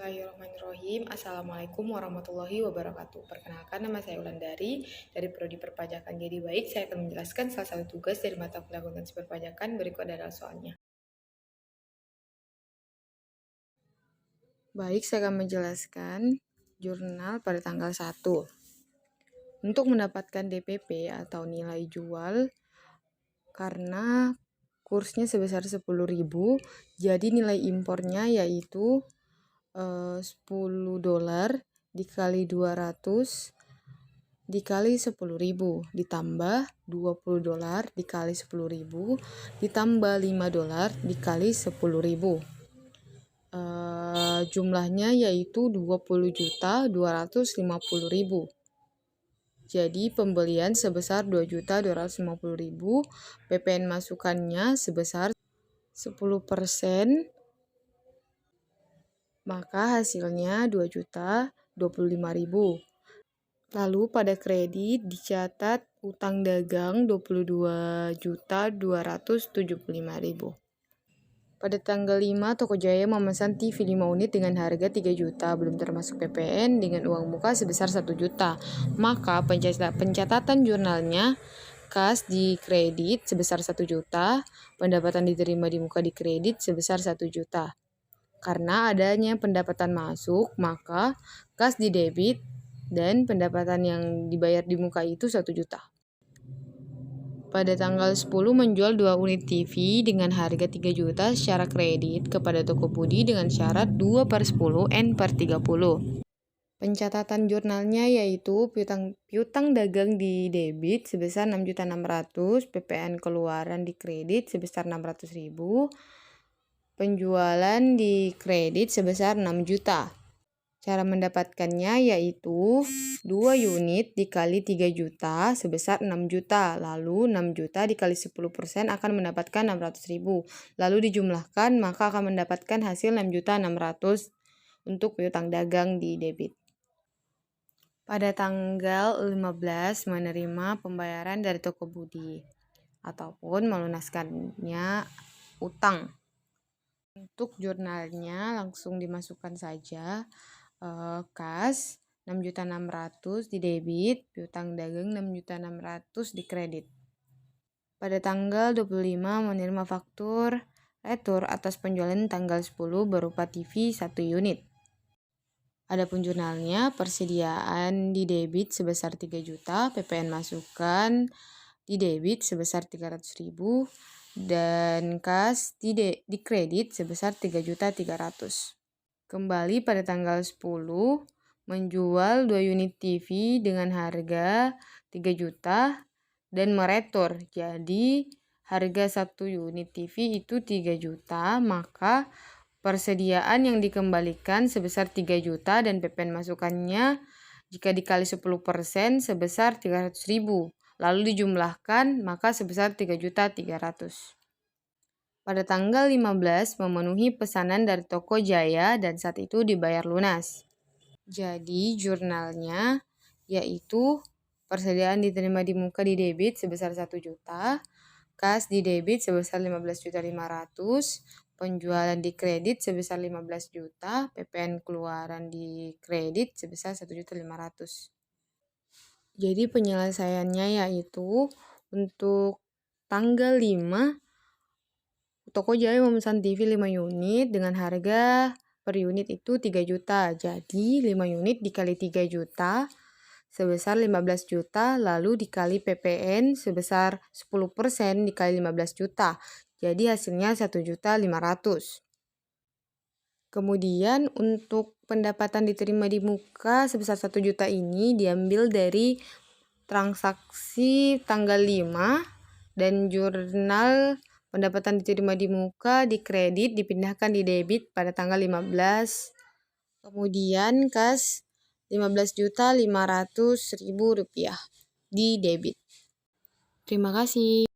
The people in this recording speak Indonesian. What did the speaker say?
Bismillahirrahmanirrahim. Assalamualaikum warahmatullahi wabarakatuh. Perkenalkan, nama saya Wulandari dari Prodi Perpajakan. Jadi baik, saya akan menjelaskan salah satu tugas dari mata kuliah akuntansi perpajakan. Berikut adalah soalnya. Baik, saya akan menjelaskan jurnal pada tanggal 1. Untuk mendapatkan DPP atau nilai jual, karena kursnya sebesar 10.000, jadi nilai impornya yaitu $10 dikali 200 dikali 10.000 ditambah $20 dikali 10.000 ditambah $5 dikali 10.000. Jumlahnya yaitu 20.250.000. Jadi pembelian sebesar 2.250.000, PPN masukannya sebesar 10%, maka hasilnya 2.025.000. Lalu pada kredit dicatat utang dagang 22.275.000. Pada tanggal 5, Toko Jaya memesan TV 5 unit dengan harga 3 juta, belum termasuk PPN dengan uang muka sebesar 1 juta. Maka pencatatan jurnalnya, kas di kredit sebesar 1 juta, pendapatan diterima di muka di kredit sebesar 1 juta. Karena adanya pendapatan masuk, maka kas di debit dan pendapatan yang dibayar di muka itu 1 juta. Pada tanggal 10 menjual 2 unit TV dengan harga 3 juta secara kredit kepada Toko Budi dengan syarat 2/10 N/30. Pencatatan jurnalnya yaitu piutang dagang di debit sebesar 6.600.000, PPN keluaran di kredit sebesar 600.000, penjualan di kredit sebesar 6 juta. Cara mendapatkannya yaitu 2 unit dikali 3 juta sebesar 6 juta. Lalu 6 juta dikali 10% akan mendapatkan 600.000. Lalu dijumlahkan maka akan mendapatkan hasil 6.600.000 untuk piutang dagang di debit. Pada tanggal 15 menerima pembayaran dari Toko Budi ataupun melunaskannya utang. Untuk jurnalnya langsung dimasukkan saja. Kas 6.600.000 di debit, piutang dagang 6.600.000 di kredit. Pada tanggal 25 menerima faktur retur atas penjualan tanggal 10 berupa TV 1 unit. Adapun jurnalnya, persediaan di debit sebesar 3 juta, PPN masukan di debit sebesar 300.000 dan kas di kredit sebesar 3.300.000. Kembali pada tanggal 10, menjual 2 unit TV dengan harga 3 juta dan meretur. Jadi harga 1 unit TV itu 3 juta, maka persediaan yang dikembalikan sebesar 3 juta dan PPN masukannya jika dikali 10% sebesar 300.000. Lalu dijumlahkan maka sebesar 3.300.000. Pada tanggal 15 memenuhi pesanan dari Toko Jaya dan saat itu dibayar lunas. Jadi jurnalnya yaitu persediaan diterima di muka di debit sebesar 1 juta, kas di debit sebesar 15.500.000, penjualan di kredit sebesar 15 juta, PPN keluaran di kredit sebesar 1.500.000. Jadi penyelesaiannya yaitu untuk tanggal 5 Toko Jaya memesan TV 5 unit dengan harga per unit itu 3 juta. Jadi 5 unit dikali 3 juta sebesar 15 juta, lalu dikali PPN sebesar 10% dikali 15 juta. Jadi hasilnya 1.500.000. Kemudian untuk pendapatan diterima di muka sebesar 1 juta ini diambil dari transaksi tanggal 5 dan jurnal pendapatan diterima di muka di kredit dipindahkan di debit pada tanggal 15. Kemudian kas 15.500.000 rupiah di debit. Terima kasih.